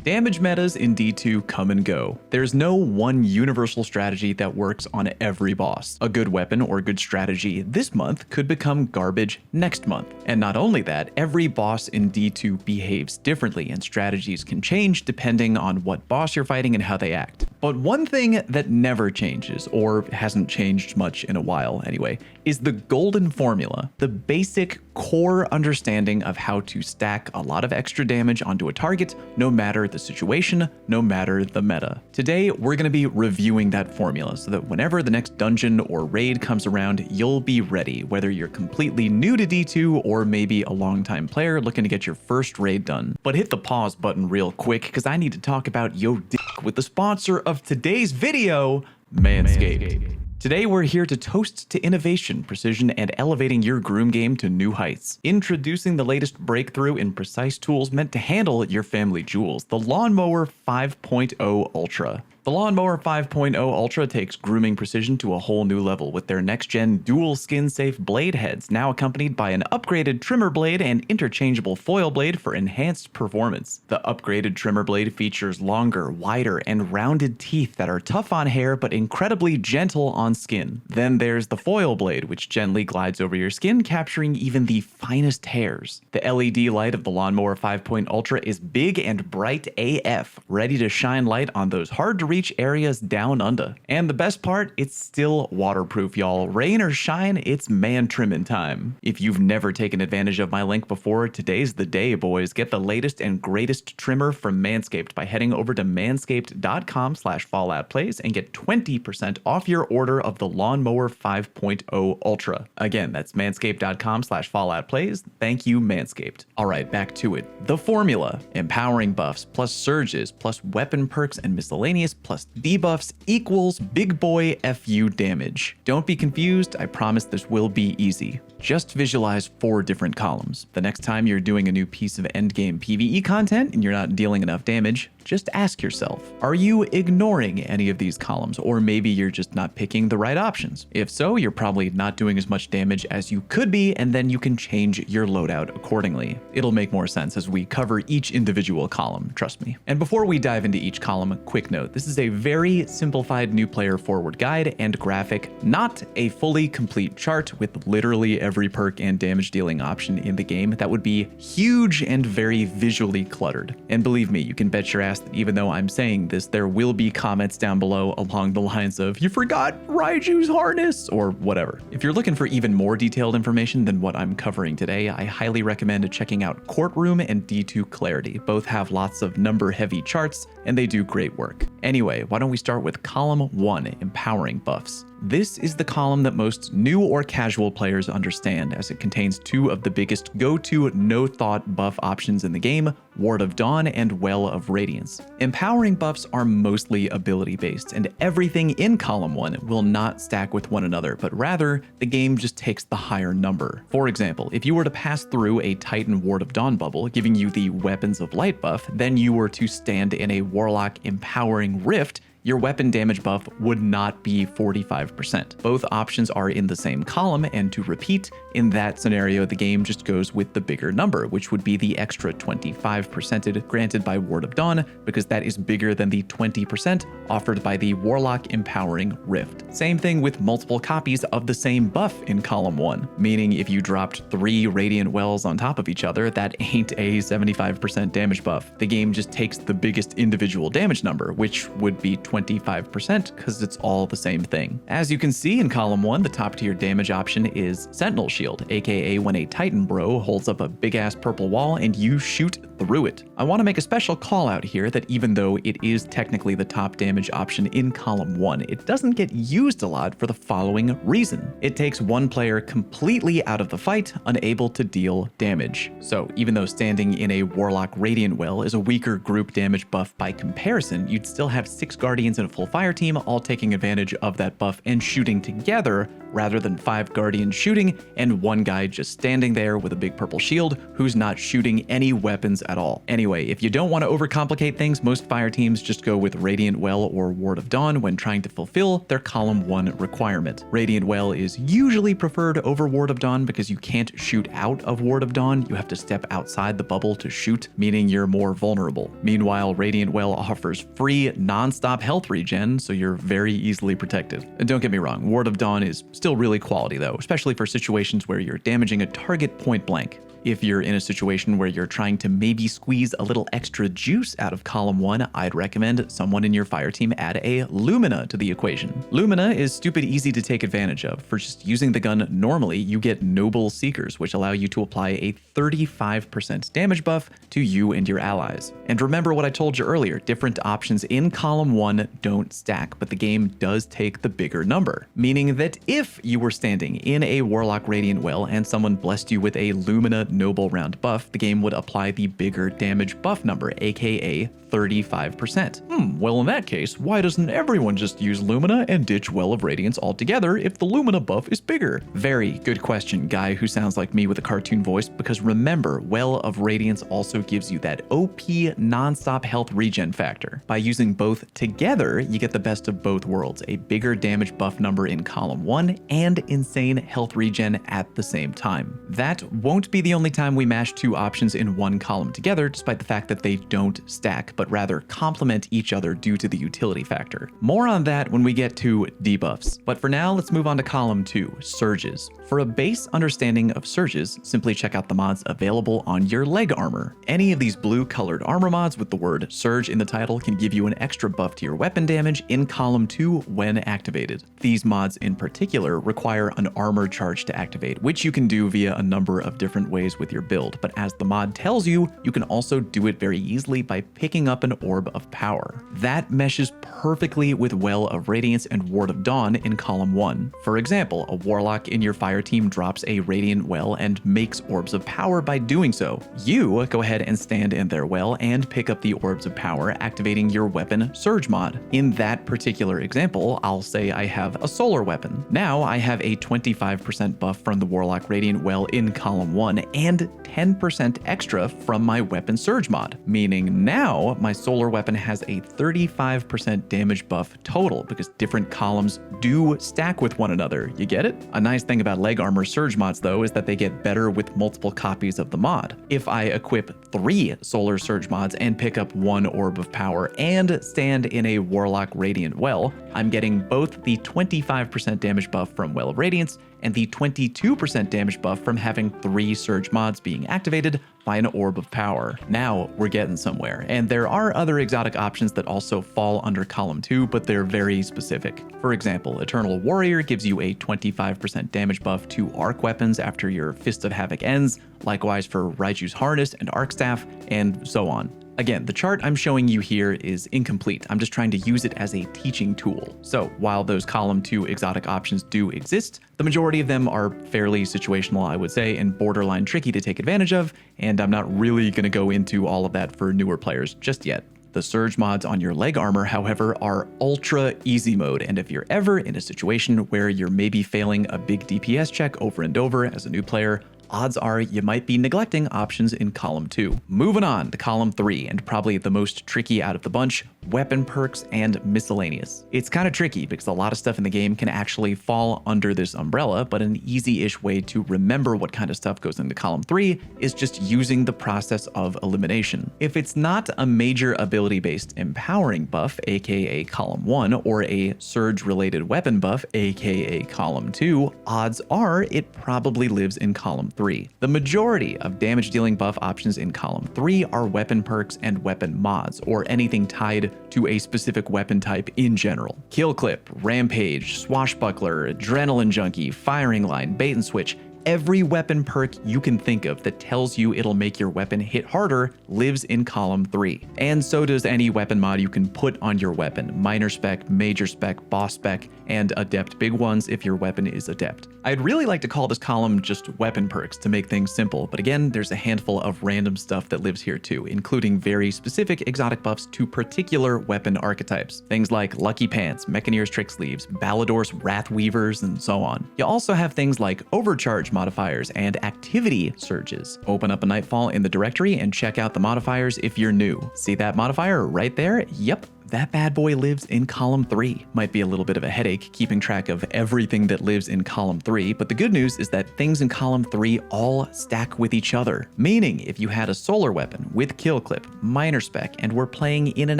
Damage metas in D2 come and go. There's no one universal strategy that works on every boss. A good weapon or good strategy this month could become garbage next month. And not only that, every boss in D2 behaves differently and strategies can change depending on what boss you're fighting and how they act. But one thing that never changes, or hasn't changed much in a while anyway, is the golden formula, the basic core understanding of how to stack a lot of extra damage onto a target, no matter the situation, no matter the meta. Today, we're going to be reviewing that formula so that whenever the next dungeon or raid comes around, you'll be ready, whether you're completely new to D2 or maybe a longtime player looking to get your first raid done. But hit the pause button real quick because I need to talk about yo dick with the sponsor of today's video, Manscaped. Today, we're here to toast to innovation, precision, and elevating your groom game to new heights. Introducing the latest breakthrough in precise tools meant to handle your family jewels, the Lawnmower 5.0 Ultra. The Lawnmower 5.0 Ultra takes grooming precision to a whole new level with their next-gen dual skin-safe blade heads, now accompanied by an upgraded trimmer blade and interchangeable foil blade for enhanced performance. The upgraded trimmer blade features longer, wider, and rounded teeth that are tough on hair but incredibly gentle on skin. Then there's the foil blade, which gently glides over your skin, capturing even the finest hairs. The LED light of the Lawnmower 5.0 Ultra is big and bright AF, ready to shine light on those hard-to-reach areas down under. And the best part, it's still waterproof, y'all. Rain or shine, it's man trimming time. If you've never taken advantage of my link before, today's the day, boys. Get the latest and greatest trimmer from Manscaped by heading over to manscaped.com/falloutplays and get 20% off your order of the Lawnmower 5.0 Ultra. Again, that's manscaped.com/falloutplays. Thank you, Manscaped. All right, back to it. The formula: empowering buffs plus surges plus weapon perks and miscellaneous plus debuffs equals big boy FU damage. Don't be confused, I promise this will be easy. Just visualize 4 different columns. The next time you're doing a new piece of endgame PvE content and you're not dealing enough damage, just ask yourself, are you ignoring any of these columns, or maybe you're just not picking the right options? If so, you're probably not doing as much damage as you could be, and then you can change your loadout accordingly. It'll make more sense as we cover each individual column, trust me. And before we dive into each column, a quick note, this is a very simplified new player forward guide and graphic, not a fully complete chart with literally every perk and damage dealing option in the game. That would be huge and very visually cluttered. And believe me, you can bet your ass that even though I'm saying this, there will be comments down below along the lines of, you forgot Raiju's harness, or whatever. If you're looking for even more detailed information than what I'm covering today, I highly recommend checking out Courtroom and D2 Clarity. Both have lots of number-heavy charts, and they do great work. Anyway, why don't we start with column 1, empowering buffs. This is the column that most new or casual players understand, as it contains 2 of the biggest go-to no-thought buff options in the game, Ward of Dawn and Well of Radiance. Empowering buffs are mostly ability-based, and everything in column 1 will not stack with one another, but rather, the game just takes the higher number. For example, if you were to pass through a Titan Ward of Dawn bubble, giving you the Weapons of Light buff, then you were to stand in a Warlock Empowering Rift, your weapon damage buff would not be 45%. Both options are in the same column, and to repeat, in that scenario, the game just goes with the bigger number, which would be the extra 25% granted by Ward of Dawn, because that is bigger than the 20% offered by the Warlock Empowering Rift. Same thing with multiple copies of the same buff in column 1, meaning if you dropped 3 Radiant Wells on top of each other, that ain't a 75% damage buff. The game just takes the biggest individual damage number, which would be 25% because it's all the same thing. As you can see in column 1, the top tier damage option is Sentinel Shield, aka when a Titan bro holds up a big ass purple wall and you shoot through it. I want to make a special call out here that even though it is technically the top damage option in column 1, it doesn't get used a lot for the following reason. It takes one player completely out of the fight, unable to deal damage. So even though standing in a Warlock Radiant Well is a weaker group damage buff by comparison, you'd still have 6 Guardians in a full fire team all taking advantage of that buff and shooting together, rather than 5 Guardians shooting and 1 guy just standing there with a big purple shield who's not shooting any weapons at all. Anyway, if you don't want to overcomplicate things, most fire teams just go with Radiant Well or Ward of Dawn when trying to fulfill their column 1 requirement. Radiant Well is usually preferred over Ward of Dawn because you can't shoot out of Ward of Dawn. You have to step outside the bubble to shoot, meaning you're more vulnerable. Meanwhile, Radiant Well offers free non-stop health regen, so you're very easily protected. And don't get me wrong, Ward of Dawn is still really quality though, especially for situations where you're damaging a target point blank. If you're in a situation where you're trying to maybe squeeze a little extra juice out of column 1, I'd recommend someone in your fire team add a Lumina to the equation. Lumina is stupid easy to take advantage of. For just using the gun normally, you get Noble Seekers, which allow you to apply a 35% damage buff to you and your allies. And remember what I told you earlier, different options in column 1 don't stack, but the game does take the bigger number. Meaning that if you were standing in a Warlock Radiant Well and someone blessed you with a Lumina Noble round buff, the game would apply the bigger damage buff number, aka 35%. Well in that case, why doesn't everyone just use Lumina and ditch Well of Radiance altogether if the Lumina buff is bigger? Very good question, guy who sounds like me with a cartoon voice, because remember, Well of Radiance also gives you that OP non-stop health regen factor. By using both together, you get the best of both worlds, a bigger damage buff number in column 1 and insane health regen at the same time. That won't be the only time we mash two options in one column together, despite the fact that they don't stack, but rather complement each other due to the utility factor. More on that when we get to debuffs. But for now, let's move on to column 2, surges. For a base understanding of surges, simply check out the mods available on your leg armor. Any of these blue colored armor mods with the word surge in the title can give you an extra buff to your weapon damage in column 2 when activated. These mods in particular require an armor charge to activate, which you can do via a number of different ways with your build, but as the mod tells you, you can also do it very easily by picking up an orb of power. That meshes perfectly with Well of Radiance and Ward of Dawn in column 1. For example, a warlock in your fire team drops a Radiant Well and makes orbs of power by doing so. You go ahead and stand in their well and pick up the orbs of power, activating your weapon surge mod. In that particular example, I'll say I have a solar weapon. Now I have a 25% buff from the Warlock Radiant Well in column 1 and 10% extra from my weapon surge mod, meaning now my solar weapon has a 35% damage buff total because different columns do stack with one another. You get it? A nice thing about leg armor surge mods though is that they get better with multiple copies of the mod. If I equip 3 solar surge mods and pick up 1 orb of power and stand in a Warlock Radiant Well, I'm getting both the 25% damage buff from Well of Radiance and the 22% damage buff from having 3 surge mods being activated by an orb of power. Now we're getting somewhere. And there are other exotic options that also fall under column 2, but they're very specific. For example, Eternal Warrior gives you a 25% damage buff to arc weapons after your Fist of Havoc ends, likewise for Raiju's Harness and Arc Staff, and so on. Again, the chart I'm showing you here is incomplete. I'm just trying to use it as a teaching tool. So while those column 2 exotic options do exist, the majority of them are fairly situational, I would say, and borderline tricky to take advantage of, and I'm not really going to go into all of that for newer players just yet. The surge mods on your leg armor, however, are ultra easy mode, and if you're ever in a situation where you're maybe failing a big DPS check over and over as a new player, odds are you might be neglecting options in column 2. Moving on to column 3, and probably the most tricky out of the bunch, weapon perks and miscellaneous. It's kind of tricky because a lot of stuff in the game can actually fall under this umbrella, but an easy-ish way to remember what kind of stuff goes into column 3 is just using the process of elimination. If it's not a major ability-based empowering buff, aka column 1, or a surge-related weapon buff, aka column 2, odds are it probably lives in column 3. The majority of damage-dealing buff options in column 3 are weapon perks and weapon mods, or anything tied to a specific weapon type in general. Kill Clip, Rampage, Swashbuckler, Adrenaline Junkie, Firing Line, Bait and Switch, every weapon perk you can think of that tells you it'll make your weapon hit harder lives in column 3. And so does any weapon mod you can put on your weapon, minor spec, major spec, boss spec, and adept big ones if your weapon is adept. I'd really like to call this column just weapon perks to make things simple, but again, there's a handful of random stuff that lives here too, including very specific exotic buffs to particular weapon archetypes. Things like Lucky Pants, Mechaneer's Trick Sleeves, Ballador's Wrath Weavers, and so on. You also have things like overcharge modifiers and activity surges. Open up a Nightfall in the directory and check out the modifiers if you're new. See that modifier right there? Yep. That bad boy lives in column 3. Might be a little bit of a headache keeping track of everything that lives in column 3, but the good news is that things in column 3 all stack with each other. Meaning, if you had a solar weapon with kill clip, minor spec, and were playing in an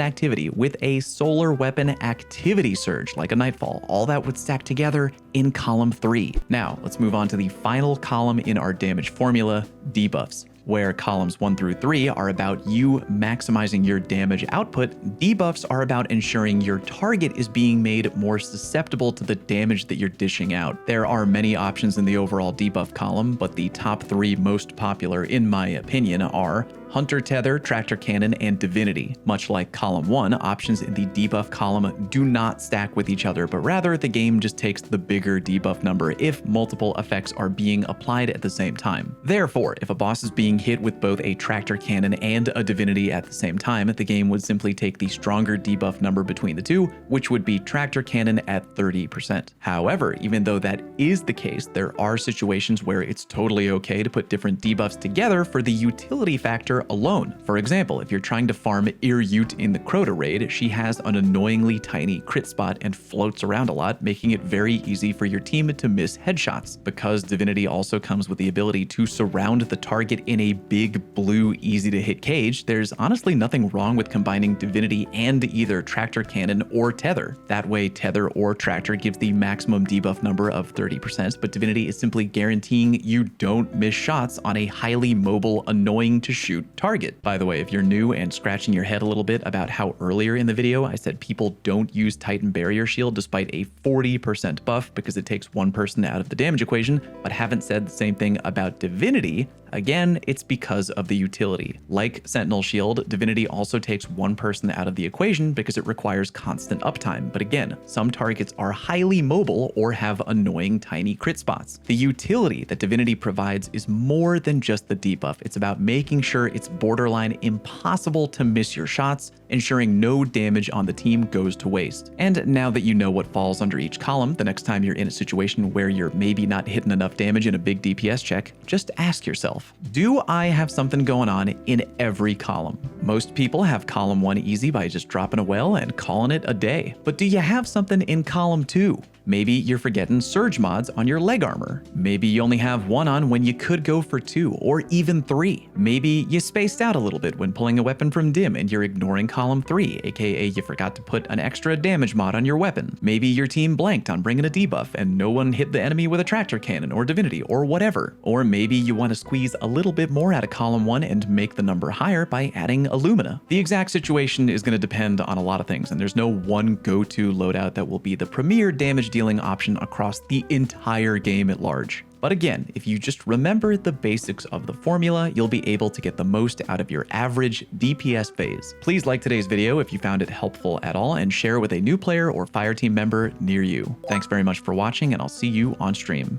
activity with a solar weapon activity surge like a Nightfall, all that would stack together in column 3. Now, let's move on to the final column in our damage formula, debuffs. Where columns 1 through 3 are about you maximizing your damage output, debuffs are about ensuring your target is being made more susceptible to the damage that you're dishing out. There are many options in the overall debuff column, but the top 3 most popular, in my opinion, are Hunter Tether, Tractor Cannon, and Divinity. Much like column 1, options in the debuff column do not stack with each other, but rather the game just takes the bigger debuff number if multiple effects are being applied at the same time. Therefore, if a boss is being hit with both a Tractor Cannon and a Divinity at the same time, the game would simply take the stronger debuff number between the two, which would be Tractor Cannon at 30%. However, even though that is the case, there are situations where it's totally okay to put different debuffs together for the utility factor alone. For example, if you're trying to farm Irute in the Crota raid, she has an annoyingly tiny crit spot and floats around a lot, making it very easy for your team to miss headshots. Because Divinity also comes with the ability to surround the target in a big blue easy to hit cage, there's honestly nothing wrong with combining Divinity and either Tractor Cannon or Tether. That way Tether or Tractor gives the maximum debuff number of 30%, but Divinity is simply guaranteeing you don't miss shots on a highly mobile, annoying to shoot target. By the way, if you're new and scratching your head a little bit about how earlier in the video I said people don't use Titan Barrier Shield despite a 40% buff because it takes one person out of the damage equation, but haven't said the same thing about Divinity, again, it's because of the utility. Like Sentinel Shield, Divinity also takes one person out of the equation because it requires constant uptime. But again, some targets are highly mobile or have annoying tiny crit spots. The utility that Divinity provides is more than just the debuff. It's about making sure it's borderline impossible to miss your shots, ensuring no damage on the team goes to waste. And now that you know what falls under each column, the next time you're in a situation where you're maybe not hitting enough damage in a big DPS check, just ask yourself, do I have something going on in every column? Most people have column 1 easy by just dropping a well and calling it a day. But do you have something in column 2? Maybe you're forgetting surge mods on your leg armor. Maybe you only have 1 on when you could go for 2 or even 3. Maybe you spaced out a little bit when pulling a weapon from dim and you're ignoring column 3, aka you forgot to put an extra damage mod on your weapon. Maybe your team blanked on bringing a debuff and no one hit the enemy with a Tractor Cannon or Divinity or whatever. Or maybe you want to squeeze a little bit more out of column 1 and make the number higher by adding Illumina. The exact situation is going to depend on a lot of things, and there's no one go-to loadout that will be the premier damage dealing option across the entire game at large. But again, if you just remember the basics of the formula, you'll be able to get the most out of your average DPS phase. Please like today's video if you found it helpful at all, and share with a new player or Fireteam member near you. Thanks very much for watching, and I'll see you on stream.